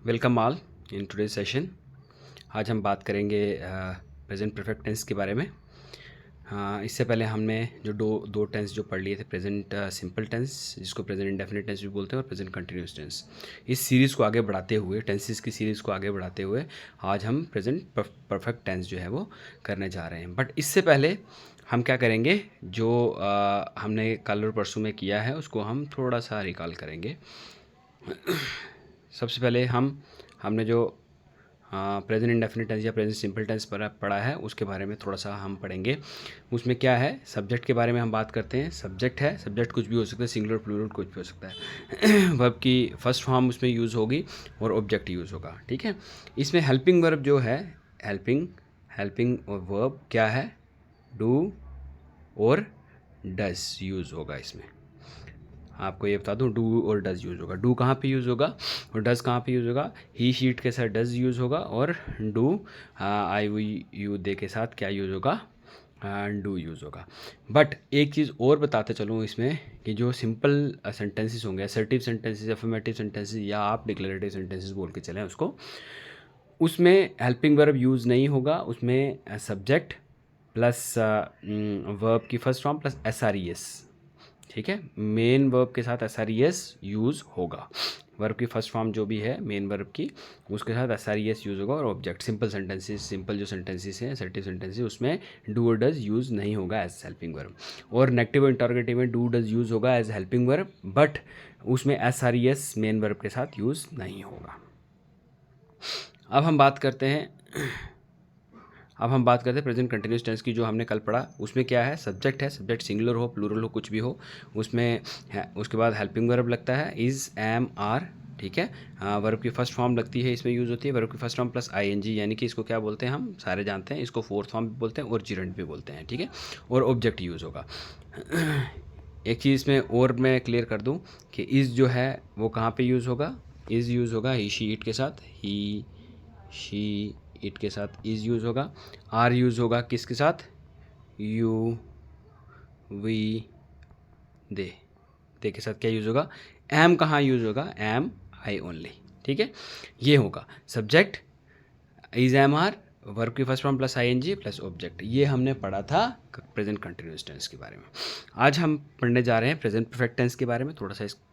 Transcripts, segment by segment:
Welcome all in today session. आज हम बात करेंगे प्रेजेंट परफेक्ट टेंस के बारे में। इससे पहले हमने जो दो टेंस जो पढ़ लिए थे, प्रेजेंट सिंपल टेंस जिसको प्रेजेंट इंडेफिनिट टेंस भी बोलते हैं और प्रेजेंट कंटिन्यूस टेंस। इस सीरीज़ को आगे बढ़ाते हुए, टेंसेस की सीरीज़ को आगे बढ़ाते हुए आज हम प्रेजेंट परफेक्ट टेंस जो है वो करने जा रहे हैं। बट इससे पहले हम क्या करेंगे, जो हमने कल और परसों में किया है उसको हम थोड़ा सा रिकॉल करेंगे। सबसे पहले हमने जो प्रेजेंट इंडेफिनिट टेंस या प्रेजेंट सिंपल टेंस पढ़ा है उसके बारे में थोड़ा सा हम पढ़ेंगे। उसमें क्या है, सब्जेक्ट के बारे में हम बात करते हैं। सब्जेक्ट है, सब्जेक्ट कुछ भी हो सकता है, सिंगुलर प्लूरल कुछ भी हो सकता है। वर्ब की फर्स्ट फॉर्म उसमें यूज़ होगी और ऑब्जेक्ट यूज़ होगा, ठीक है। इसमें हेल्पिंग वर्ब जो है, हेल्पिंग और वर्ब क्या है, डू और डज यूज़ होगा। इसमें आपको ये बता दूं, डू और डज यूज़ होगा। डू कहाँ पे यूज़ होगा और डज कहाँ पे यूज़ होगा। ही शीट के साथ डज यूज़ होगा और do I we you they के साथ क्या यूज़ होगा, डू यूज़ होगा। बट एक चीज़ और बताते चलूँ इसमें कि जो सिंपल सेंटेंसेस होंगे, असर्टिव सेंटेंसेस, अफर्मेटिव सेंटेंसेस या आप डिक्लेरेटिव सेंटेंसेस बोल के चलें उसको, उसमें हेल्पिंग वर्ब यूज़ नहीं होगा। उसमें सब्जेक्ट प्लस वर्ब की फर्स्ट फॉर्म प्लस SRES, ठीक है। मेन वर्ब के साथ SRES यूज़ होगा। वर्ब की फर्स्ट फॉर्म जो भी है मेन वर्ब की, उसके साथ SRES यूज़ होगा। और ऑब्जेक्ट सिंपल सेंटेंसेस, सिंपल जो सेंटेंसेस हैं, असर्टिव सेंटेंसेस, उसमें डू और डज यूज़ नहीं होगा एज हेल्पिंग वर्ब। और नेगेटिव और इंटरोगेटिव में डू डज यूज़ होगा एज हेल्पिंग वर्ब, बट उसमें SRES मेन वर्ब के साथ यूज़ नहीं होगा। अब हम बात करते हैं प्रेजेंट कंटिन्यूस टेंस की, जो हमने कल पढ़ा। उसमें क्या है, सब्जेक्ट है, सब्जेक्ट सिंगुलर हो, प्लूरल हो, कुछ भी हो, उसमें है। उसके बाद हेल्पिंग वर्ब लगता है, इज़, एम, आर, ठीक है। वर्ब की फर्स्ट फॉर्म लगती है, इसमें यूज़ होती है वर्ब की फर्स्ट फॉर्म प्लस ING, यानी कि इसको क्या बोलते हैं, हम सारे जानते हैं, इसको फोर्थ फॉर्म भी बोलते हैं और जिरंट भी बोलते हैं, ठीक है। और ऑब्जेक्ट यूज़ होगा। एक चीज़ इसमें और मैं क्लियर कर दूं कि इज़ जो है वो कहाँ पे यूज़ होगा। इज़ यूज़ होगा ही शी इट के साथ, ही शी इट के साथ इज़ यूज़ होगा। आर यूज़ होगा किसके साथ, यू, वी, दे के साथ क्या यूज़ होगा। एम कहाँ यूज़ होगा, एम, आई ओनली, ठीक है। ये होगा subject, is, am, are, verb की first form plus ING plus object. ये हमने पढ़ा था प्रेजेंट कंटिन्यूस टेंस के बारे में। आज हम पढ़ने जा रहे हैं प्रेजेंट परफेक्ट टेंस के बारे में।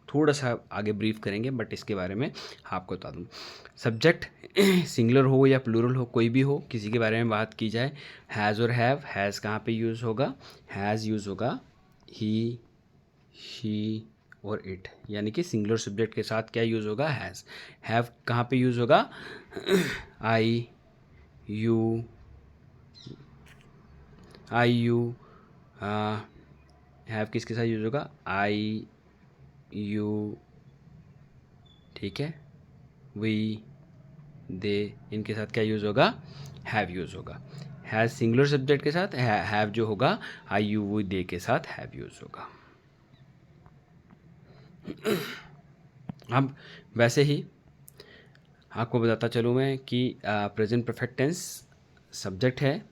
थोड़ा सा आगे ब्रीफ करेंगे, बट इसके बारे में आपको बता दूँ। सब्जेक्ट सिंगुलर हो या प्लूरल हो, कोई भी हो, किसी के बारे में बात की जाए, हैज़ और हैव। हैज़ कहाँ पे यूज़ होगा, हैज़ यूज़ होगा ही, शी और इट, यानी कि सिंगुलर सब्जेक्ट के साथ क्या यूज़ होगा, हैज़। हैव कहाँ पे यूज़ होगा, आई, यू, हैव किसके साथ यूज़ होगा, आई, यू, ठीक है, वी, दे, इनके साथ क्या यूज़ होगा, हैव यूज़ होगा। हैज़ सिंगुलर सब्जेक्ट के साथ, हैव जो होगा आई, यू, वी, दे के साथ हैव यूज़ होगा। अब वैसे ही आपको बताता चलूँ मैं कि प्रेजेंट परफेक्ट टेंस सब्जेक्ट है,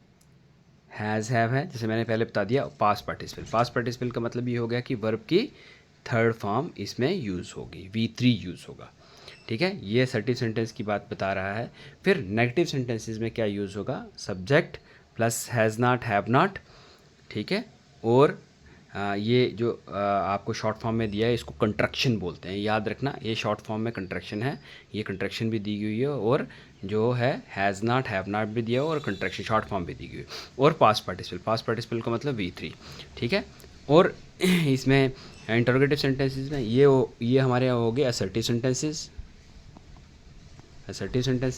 हैज़, हैव है, जैसे मैंने पहले बता दिया। पास्ट पार्टिसिपल, पास्ट पार्टिसिपल का मतलब ये हो गया कि वर्ब की थर्ड फॉर्म इसमें यूज़ होगी, V3 यूज़ होगा, ठीक है। ये असर्टिव सेंटेंस की बात बता रहा है। फिर नेगेटिव सेंटेंसेस में क्या यूज़ होगा, subject plus has not, have not, ठीक है। और ये जो आपको शॉर्ट फॉर्म में दिया है इसको कंट्रक्शन बोलते हैं, याद रखना। ये शॉर्ट फॉर्म में कंट्रक्शन है, ये कंट्रक्शन भी दी गई है, और जो है हैज़ नॉट, हैव नॉट भी दिया और कंट्रक्शन शॉर्ट फॉर्म भी दी गई है। और पास्ट पार्टिसिपल का मतलब V3, ठीक है। और इसमें इंटरोगेटिव सेंटेंसेस में ये हमारे हो गए असर्टिव सेंटेंसेस,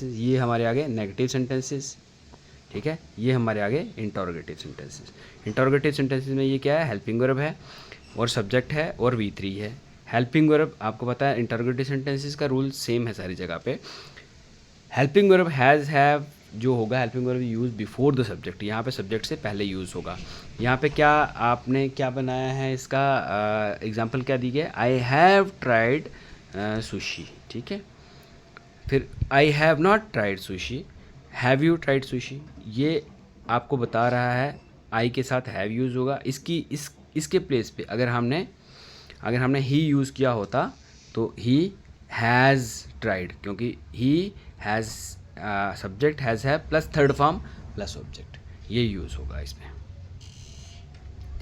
ये हमारे आगे नेगेटिव सेंटेंसेस, ठीक है। ये हमारे आगे इंटरोगेटिव सेंटेंसेस। इंटरोगेटिव सेंटेंसेस में ये क्या है, हेल्पिंग वर्ब है और सब्जेक्ट है और V3 है। हेल्पिंग वर्ब आपको पता है, इंटरोगेटिव सेंटेंसेस का रूल सेम है सारी जगह पे। हेल्पिंग वर्ब हैज़, हैव जो होगा, helping verb use before the subject, यहाँ पे सब्जेक्ट से पहले यूज़ होगा। यहाँ पे क्या आपने क्या बनाया है, इसका एग्जाम्पल क्या दी गया, आई हैव ट्राइड सुशी, ठीक है। फिर I have not tried sushi, have you tried sushi, ये आपको बता रहा है आई के साथ हैव यूज़ होगा। इसके प्लेस पे अगर हमने ही यूज़ किया होता तो ही हैज़ ट्राइड, क्योंकि ही हैज़ सब्जेक्ट हैज़ है plus third form plus object, ये यूज़ होगा इसमें।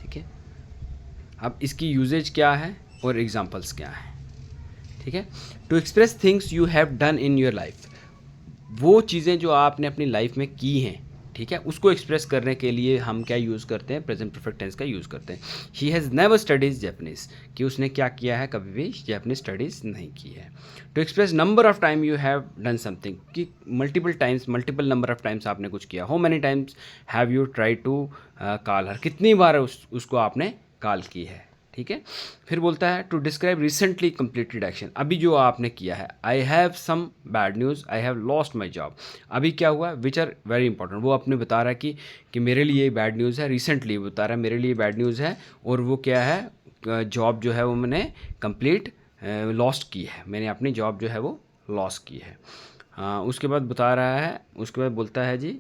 ठीक है, अब इसकी यूजेज क्या है और एग्जांपल्स क्या हैं। ठीक है, to express things you have done in your life, वो चीज़ें जो आपने अपनी लाइफ में की हैं, ठीक है, उसको एक्सप्रेस करने के लिए हम क्या यूज़ करते हैं, प्रेजेंट परफेक्ट टेंस का यूज़ करते हैं। He has never studies Japanese, कि उसने क्या किया है, कभी भी जैपनीज स्टडीज़ नहीं की है। To express number of time you have done something, कि multiple times, multiple number of times आपने कुछ किया। How many times have you try to call her, कितनी बार उसको आपने कॉल की है। ठीक है, फिर बोलता है to describe recently completed action, अभी जो आपने किया है। I have some bad news, I have lost my job, अभी क्या हुआ, विच आर वेरी इंपॉर्टेंट, वो अपने बता रहा है कि मेरे लिए बैड न्यूज़ है, रिसेंटली बता रहा है मेरे लिए बैड न्यूज़ है, और वो क्या है, जॉब जो है वो मैंने कंप्लीट लॉस्ट की है, मैंने अपनी जॉब जो है वो लॉस की है। उसके बाद बता रहा है, उसके बाद बोलता है जी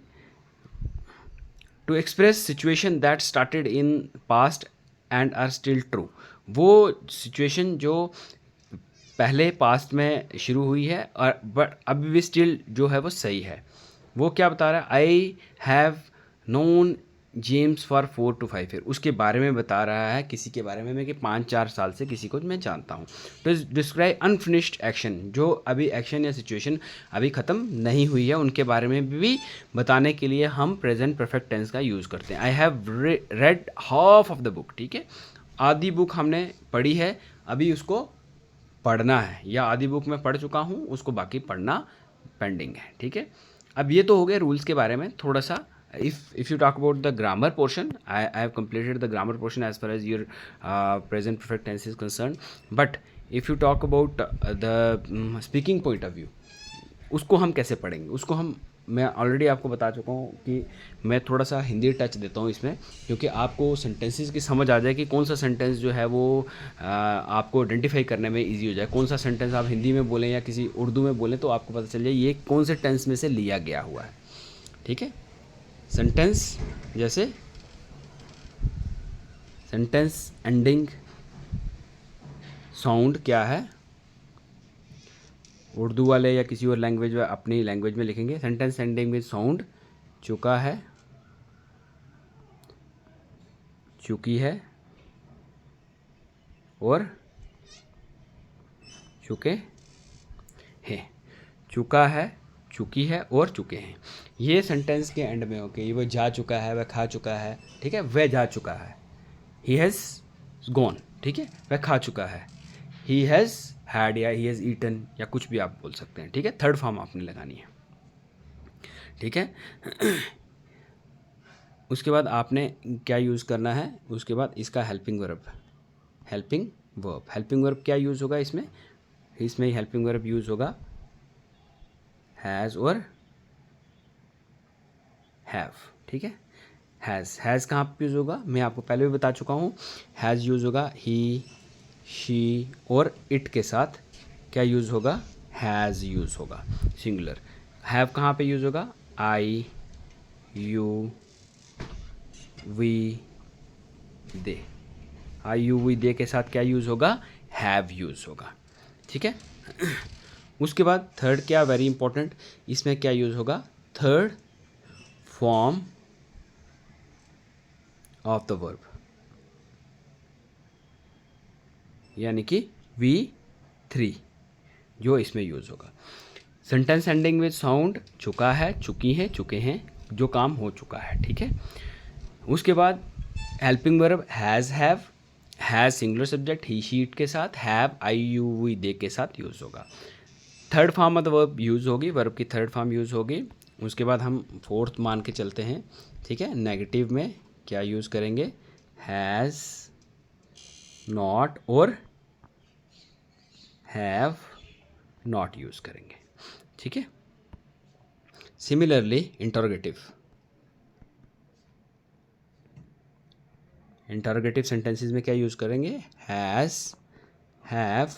to express situation that started in past and are still true, वो सिचुएशन जो पहले पास्ट में शुरू हुई है और बट अभी भी स्टिल जो है वो सही है। वो क्या बता रहा है, I have known James for 4 to 5 year, उसके बारे में बता रहा है, किसी के बारे में कि 5-4 साल से किसी को मैं जानता हूँ। तो डिस्क्राइब अनफिनिश्ड एक्शन, जो अभी एक्शन या सिचुएशन अभी ख़त्म नहीं हुई है, उनके बारे में भी बताने के लिए हम प्रेजेंट परफेक्ट टेंस का यूज़ करते हैं। I have read half of the book, ठीक है, आधी बुक हमने पढ़ी है, अभी उसको पढ़ना है, या आधी बुक में पढ़ चुका हूँ, उसको बाकी पढ़ना पेंडिंग है। ठीक है, अब ये तो हो गए रूल्स के बारे में थोड़ा सा। if you talk about the grammar portion, I have completed the grammar portion as far as your present perfect tense is concerned, but if you talk about the speaking point of view, उसको हम कैसे पढ़ेंगे, उसको मैं already आपको बता चुका हूँ कि मैं थोड़ा सा हिंदी टच देता हूँ इसमें, क्योंकि आपको सेंटेंसेस की समझ आ जाए कि कौन सा सेंटेंस जो है वो आपको आइडेंटिफाई करने में इजी हो जाए, कौन सा सेंटेंस आप हिंदी में बोलें या किसी उर्दू में बोलें तो आपको पता चल जाए ये कौन से टेंस में से लिया गया हुआ है। ठीक है, सेंटेंस जैसे सेंटेंस एंडिंग साउंड क्या है, उर्दू वाले या किसी और लैंग्वेज में अपनी लैंग्वेज में लिखेंगे, सेंटेंस एंडिंग विद साउंड, चुका है, चुकी है और चुके हैं, चुका है, चुकी है और चुके हैं, ये सेंटेंस के एंड में होके, वो जा चुका है, वह खा चुका है, ठीक है, वह जा चुका है, ही हैज़ गॉन, ठीक है, वह खा चुका है, ही हैज़ हैड या ही हैज़ ईटन या कुछ भी आप बोल सकते हैं। ठीक है, थर्ड फॉर्म आपने लगानी है। ठीक है, उसके बाद आपने क्या यूज़ करना है, उसके बाद इसका helping verb, helping verb, helping verb क्या यूज़ होगा इसमें हेल्पिंग वर्ब यूज़ होगा हैज़ और हैव। ठीक है, हैज़ कहाँ पर यूज़ होगा, मैं आपको पहले भी बता चुका हूँ, हैज़ यूज़ होगा ही, शी और इट के साथ क्या यूज़ होगा, हैज़ यूज़ होगा सिंगुलर। हैव कहाँ पे यूज़ होगा, I, you, we, they, I, you, we, they के साथ क्या यूज़ होगा, हैव यूज़ होगा। ठीक है, उसके बाद थर्ड क्या वेरी इंपॉर्टेंट, इसमें क्या यूज़ होगा, third form of the verb, यानी कि V3 जो इसमें यूज़ होगा। सेंटेंस एंडिंग विद साउंड, चुका है, चुकी हैं, चुके हैं, जो काम हो चुका है। ठीक है, उसके बाद helping verb has, have, has singular subject he, she, it के साथ, have I, you, we, they के साथ यूज़ होगा। Third form of the verb use होगी, वर्ब की थर्ड फॉर्म यूज़ होगी। उसके बाद हम फोर्थ मान के चलते हैं। ठीक है, नेगेटिव में क्या यूज़ करेंगे, हैज़, नॉट और हैव नॉट यूज़ करेंगे। ठीक है, सिमिलरली इंटरोगेटिव सेंटेंसेस में क्या यूज़ करेंगे, हैज़, हैव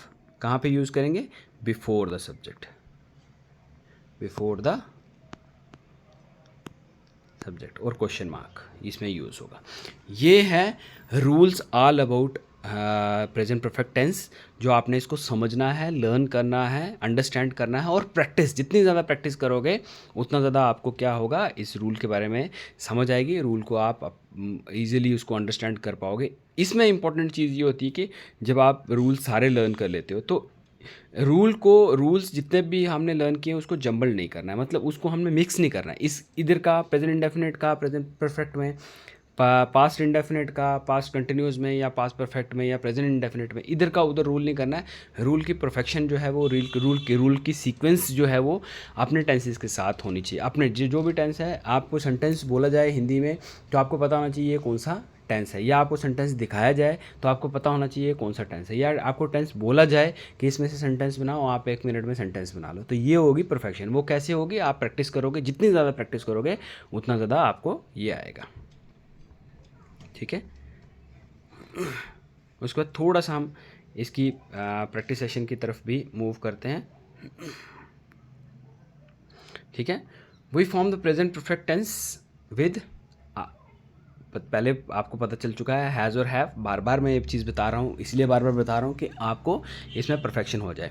कहाँ पे यूज़ करेंगे, before the subject, before the subject और क्वेश्चन मार्क इसमें यूज़ होगा। ये है rules all about present perfect tense, जो आपने इसको समझना है, लर्न करना है, अंडरस्टैंड करना है और प्रैक्टिस, जितनी ज़्यादा प्रैक्टिस करोगे उतना ज़्यादा आपको क्या होगा, इस रूल के बारे में समझ आएगी, रूल को आप ईजिली उसको अंडरस्टैंड कर पाओगे। इसमें इंपॉर्टेंट चीज़ ये होती है कि जब आप रूल सारे लर्न कर लेते हो तो रूल्स जितने भी हमने लर्न किए उसको जंबल नहीं करना है, मतलब उसको हमने मिक्स नहीं करना है। इस इधर का प्रेजेंट इंडेफिनिट का प्रेजेंट परफेक्ट में, पास्ट इंडेफिनिट का पास्ट कंटिन्यूस में या पास्ट परफेक्ट में या प्रेजेंट इंडेफिनिट में, इधर का उधर रूल नहीं करना है। रूल की परफेक्शन जो है वो रूल की सीक्वेंस जो है वो अपने टेंसेस के साथ होनी चाहिए। अपने जो भी टेंस है, आपको सेंटेंस बोला जाए हिंदी में तो आपको पता होना चाहिए कौन सा टेंस है, या आपको सेंटेंस दिखाया जाए तो आपको पता होना चाहिए कौन सा टेंस है, या आपको टेंस बोला जाए कि इसमें से सेंटेंस बनाओ, आप 1 मिनट में सेंटेंस बना लो, तो ये होगी परफेक्शन। वो कैसे होगी, आप प्रैक्टिस करोगे, जितनी ज़्यादा प्रैक्टिस करोगे उतना ज़्यादा आपको ये आएगा। ठीक है, उसके बाद थोड़ा सा हम इसकी प्रैक्टिस सेशन की तरफ भी मूव करते हैं। ठीक है, we form the present perfect tense with, पहले आपको पता चल चुका है हैज़ और हैव, बार बार मैं ये चीज़ बता रहा हूँ, इसलिए बार बार बता रहा हूँ कि आपको इसमें परफेक्शन हो जाए।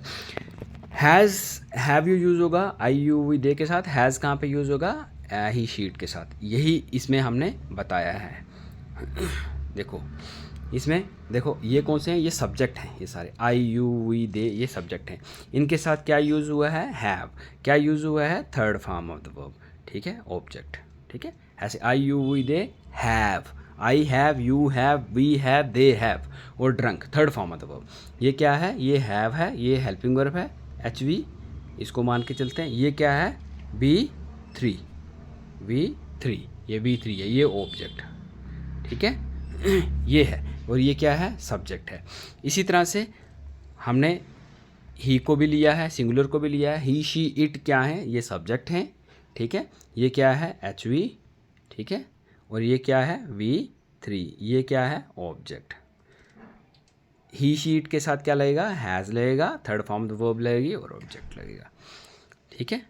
हैज़ हैव यू यूज़ होगा आई यू वी दे के साथ, हैज़ कहाँ पे यूज़ होगा, ही शीट के साथ, यही इसमें हमने बताया है। देखो इसमें, देखो ये कौन से हैं, ये सब्जेक्ट हैं, ये सारे आई यू वी दे ये सब्जेक्ट हैं, इनके साथ क्या यूज़ हुआ है, हैव, क्या यूज़ हुआ है, third form of the verb, ठीक है, ऑब्जेक्ट। ठीक है, ऐसे I you we they have, I have, you have, we have, they have, और drunk third form of the verb. ये क्या है, ये हैव है, ये हेल्पिंग वर्ब है, एच वी इसको मान के चलते हैं। ये क्या है, V3, ये V3 है, ये ऑब्जेक्ट। ठीक है, ये है, और ये क्या है, सब्जेक्ट है। इसी तरह से हमने ही को भी लिया है, सिंगुलर को भी लिया है, ही शी इट क्या है, ये सब्जेक्ट हैं। ठीक है, ये क्या है, एच वी, ठीक है, और ये क्या है, V3, ये क्या है, ऑब्जेक्ट। ही शी इट के साथ क्या लगेगा, हैज़ लगेगा, थर्ड फॉर्म द वर्ब लगेगी और ऑब्जेक्ट लगेगा। ठीक है,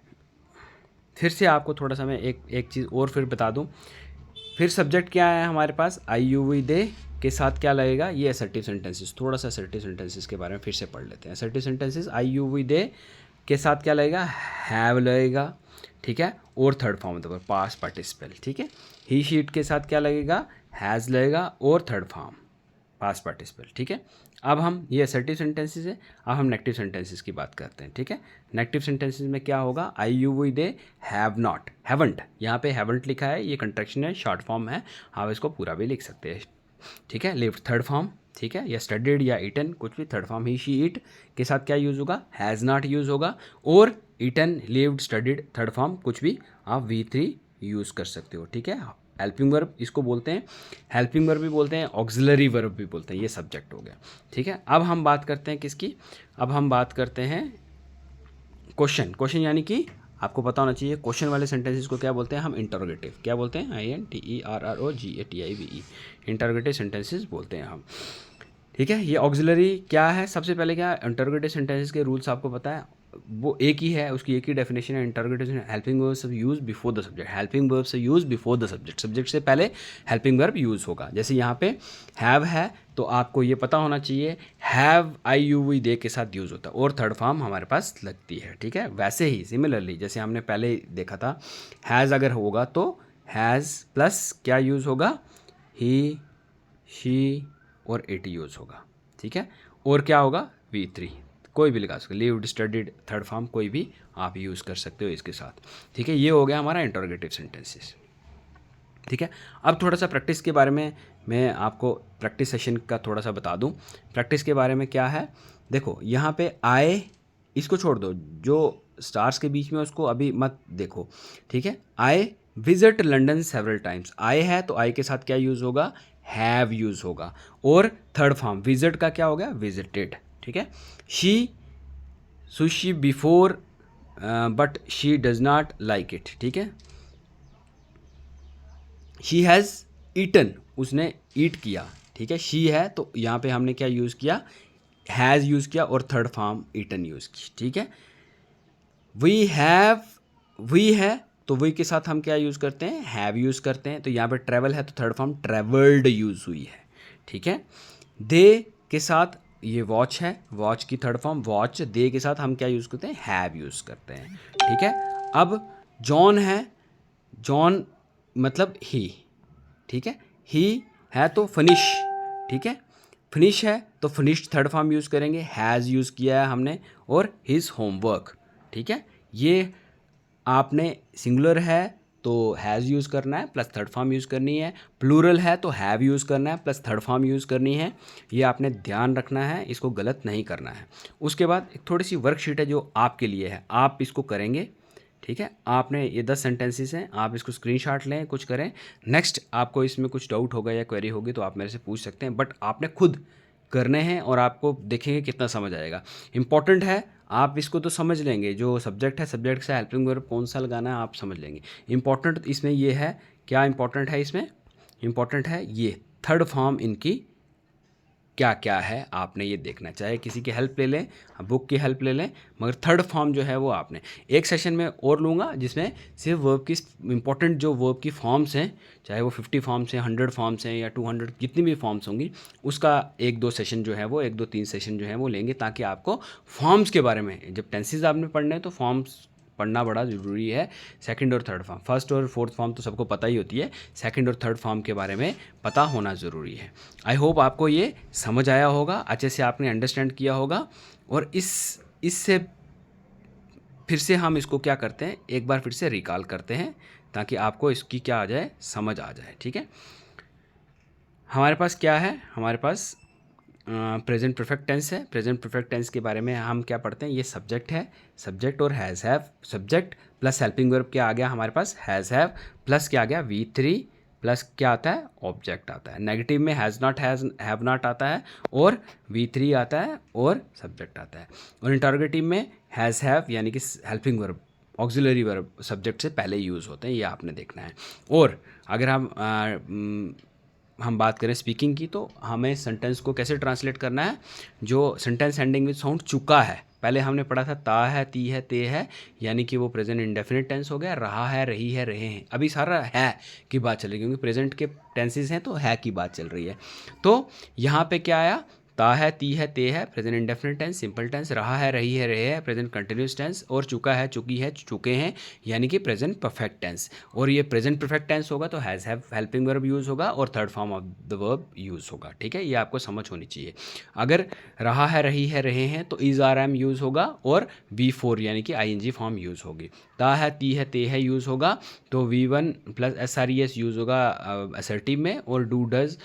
फिर से आपको थोड़ा सा मैं एक चीज़ और फिर बता दूं। फिर सब्जेक्ट क्या है हमारे पास, आई यू वी दे के साथ क्या लगेगा, ये असर्टिव सेंटेंसेस। थोड़ा सा असर्टिव सेंटेंसेस के बारे में फिर से पढ़ लेते हैं। Assertive sentences I you we they के साथ क्या लगेगा, हैव लगेगा, ठीक है, और third form of the verb past participle. ठीक है, ही शीट के साथ क्या लगेगा, हैज़ लगेगा और थर्ड फॉर्म पास्ट पार्टिसिपल। ठीक है, अब हम ये असर्टिव सेंटेंसेस है, अब हम नेगेटिव सेंटेंसेस की बात करते हैं। ठीक है, नेगेटिव सेंटेंसेस में क्या होगा, I you we they have not, haven't, यहाँ पे हैवंट लिखा है, ये कंट्रैक्शन है, शॉर्ट फॉर्म है, आप इसको पूरा भी लिख सकते हैं। ठीक है, लिव्ड थर्ड फॉर्म, ठीक है, या स्टडीड या ईटन, कुछ भी थर्ड फॉर्म, ही शी ईट के साथ क्या यूज़ होगा, हैज़ नॉट यूज़ होगा, और eaten, lived, studied third form कुछ भी आप V3 यूज़ कर सकते हो। ठीक है, हेल्पिंग वर्ब इसको बोलते हैं, हेल्पिंग वर्ब भी बोलते हैं, ऑक्सिलरी वर्ब भी बोलते हैं, ये सब्जेक्ट हो गया। ठीक है, अब हम बात करते हैं किसकी, अब हम बात करते हैं क्वेश्चन यानी कि आपको पता होना चाहिए क्वेश्चन वाले सेंटेंसेस को क्या बोलते हैं हम, इंटरोगेटिव। क्या बोलते हैं, INTERROGATIVE, इंटरोगेटिव सेंटेंसेस बोलते हैं हम। ठीक है, ये ऑक्सिलरी क्या है, सबसे पहले क्या, इंटरोगेटिव सेंटेंसेस के रूल्स आपको पता है, वो एक ही है, उसकी एक ही डेफिनेशन है। इंटरोगेटिव, हेल्पिंग वर्ब से use before the subject, helping verb से use before the subject, subject से पहले हेल्पिंग वर्ब यूज़ होगा। जैसे यहाँ पे हैव है तो आपको ये पता होना चाहिए have I you we they के साथ यूज़ होता है और थर्ड फॉर्म हमारे पास लगती है। ठीक है, वैसे ही सिमिलरली जैसे हमने पहले देखा था, हैज़ अगर होगा तो हैज़ प्लस क्या यूज़ होगा, ही, शी और इट यूज़ होगा। ठीक है, और क्या होगा, V3 कोई भी लगा सकते, लिव्ड, स्टडीड थर्ड फॉर्म कोई भी आप यूज़ कर सकते हो इसके साथ। ठीक है, ये हो गया हमारा इंटरोगेटिव सेंटेंसेस। ठीक है, अब थोड़ा सा प्रैक्टिस के बारे में मैं आपको प्रैक्टिस सेशन का थोड़ा सा बता दूं। प्रैक्टिस के बारे में क्या है, देखो यहाँ पे आए, इसको छोड़ दो, जो स्टार्स के बीच में उसको अभी मत देखो। ठीक है, I visit London several times, आए है तो आई के साथ क्या यूज़ होगा, हैव यूज़ होगा, और थर्ड फॉर्म विजिट का क्या हो गया, विजिटेड। ठीक है, she sushi before but she does not like it. ठीक है, शी हैज़ ईटन, उसने ईट किया। ठीक है, शी है तो यहाँ पे हमने क्या यूज़ किया, हैज़ यूज़ किया और थर्ड फॉर्म ईटन यूज़ की। ठीक है, वी हैव, वी है तो वी के साथ हम क्या यूज़ करते हैं, हैव यूज़ करते हैं। तो यहाँ पे ट्रैवल है तो थर्ड फॉर्म ट्रैवल्ड यूज़ हुई है। ठीक है, दे के साथ ये वॉच है, वॉच की थर्ड फॉर्म वॉच। दे के साथ हम क्या यूज़ करते हैं, हैव यूज़ करते हैं, ठीक है। अब जॉन है, जॉन मतलब ही, ठीक है। ही है तो फिनिश, ठीक है। फिनिश है तो फिनिश थर्ड फॉर्म यूज़ करेंगे, हैज़ यूज़ किया है हमने, और हिज होमवर्क, ठीक है। ये आपने सिंगुलर है तो हैज़ यूज़ करना है प्लस थर्ड फॉर्म यूज़ करनी है, प्लूरल है तो हैव यूज़ करना है प्लस थर्ड फॉर्म यूज़ करनी है। ये आपने ध्यान रखना है, इसको गलत नहीं करना है। उसके बाद एक थोड़ी सी वर्कशीट है जो आपके लिए है, आप इसको करेंगे, ठीक है। आपने ये 10 सेंटेंसेस हैं, आप इसको स्क्रीनशॉट लें, कुछ करें। नेक्स्ट आपको इसमें कुछ डाउट होगा या क्वेरी होगी तो आप मेरे से पूछ सकते हैं, बट आपने खुद करने हैं और आपको देखेंगे कितना समझ आएगा। इंपॉर्टेंट है, आप इसको तो समझ लेंगे, जो सब्जेक्ट है सब्जेक्ट से हेल्पिंग वर्ब कौन सा लगाना है आप समझ लेंगे। इंपॉर्टेंट इसमें ये है, क्या इंपॉर्टेंट है इसमें, इंपॉर्टेंट है ये थर्ड फॉर्म इनकी क्या क्या है, आपने ये देखना। चाहे किसी की हेल्प ले लें, बुक की हेल्प ले लें, मगर थर्ड फॉर्म जो है वो आपने एक सेशन में और लूँगा जिसमें सिर्फ वर्ब की इंपॉर्टेंट जो वर्ब की फॉर्म्स हैं, चाहे वो 50 फॉर्म्स हैं, 100 फॉर्म्स हैं या 200, जितनी भी फॉर्म्स होंगी उसका 1-2 सेशन जो है वो 1-2-3 सेशन जो है वो लेंगे, ताकि आपको फॉर्म्स के बारे में, जब टेंसेज आपने पढ़ने हैं तो फॉर्म्स पढ़ना बड़ा ज़रूरी है। सेकंड और थर्ड फॉर्म, फर्स्ट और फोर्थ फॉर्म तो सबको पता ही होती है, सेकंड और थर्ड फॉर्म के बारे में पता होना ज़रूरी है। आई होप आपको ये समझ आया होगा, अच्छे से आपने अंडरस्टैंड किया होगा। और इससे फिर से हम इसको क्या करते हैं, एक बार फिर से रिकॉल करते हैं ताकि आपको इसकी क्या आ जाए, समझ आ जाए, ठीक है। हमारे पास क्या है, हमारे पास प्रेजेंट परफेक्ट टेंस है। प्रेजेंट परफेक्ट टेंस के बारे में हम क्या पढ़ते हैं, ये सब्जेक्ट है, सब्जेक्ट और has have, subject plus helping verb क्या आ गया हमारे पास, हैज़ हैव, प्लस क्या आ गया V3, प्लस क्या आता है, ऑब्जेक्ट आता है। नेगेटिव में हैज़ नॉट हैव नॉट आता है और V3 आता है और सब्जेक्ट आता है। और इंटरोगेटिव में हैज़ हैव यानी कि helping verb, auxiliary verb subject से पहले यूज़ होते हैं, ये आपने देखना है। और अगर हम बात करें स्पीकिंग की, तो हमें सेंटेंस को कैसे ट्रांसलेट करना है, जो सेंटेंस एंडिंग विद साउंड चुका है। पहले हमने पढ़ा था ता है, ती है, ते है, यानी कि वो प्रेजेंट इंडेफिनिट टेंस हो गया, रहा है, रही है, रहे हैं। अभी सारा है की बात चल रही है क्योंकि प्रेजेंट के टेंसेस हैं तो है की बात चल रही है। तो यहाँ पे क्या आया, ता है, ती है, ते है, present indefinite tense, simple tense, रहा है, रही है, रहे है, प्रेजेंट कंटिन्यूस टेंस, और चुका है, चुकी है, चुके हैं, यानी कि प्रेजेंट परफेक्ट टेंस। और ये प्रेजेंट परफेक्ट टेंस होगा तो has have helping verb use होगा और third form of the verb use होगा, ठीक है। ये आपको समझ होनी चाहिए। अगर रहा है, रही है, रहे हैं तो इज़ आर एम यूज़ होगा और V4 यानी कि ING फॉर्म यूज़ होगी। ता है, ती है, ते है यूज़ होगा तो V1 प्लस SRES यूज़ होगा असर्टिव में, और डू डज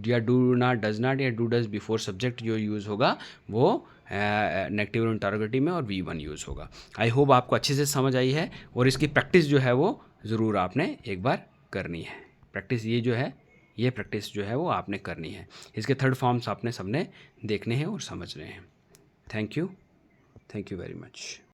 या डू नॉट, डज नॉट या डू डज बिफोर सब्जेक्ट जो यूज़ होगा वो नेगेटिव और इंटरोगेटिव में और V1 यूज़ होगा। आई होप आपको अच्छे से समझ आई है, और इसकी प्रैक्टिस जो है वो ज़रूर आपने एक बार करनी है। प्रैक्टिस ये जो है, ये प्रैक्टिस जो है वो आपने करनी है। इसके थर्ड फॉर्म्स आपने सबने देखने हैं और समझने हैं। Thank you very much.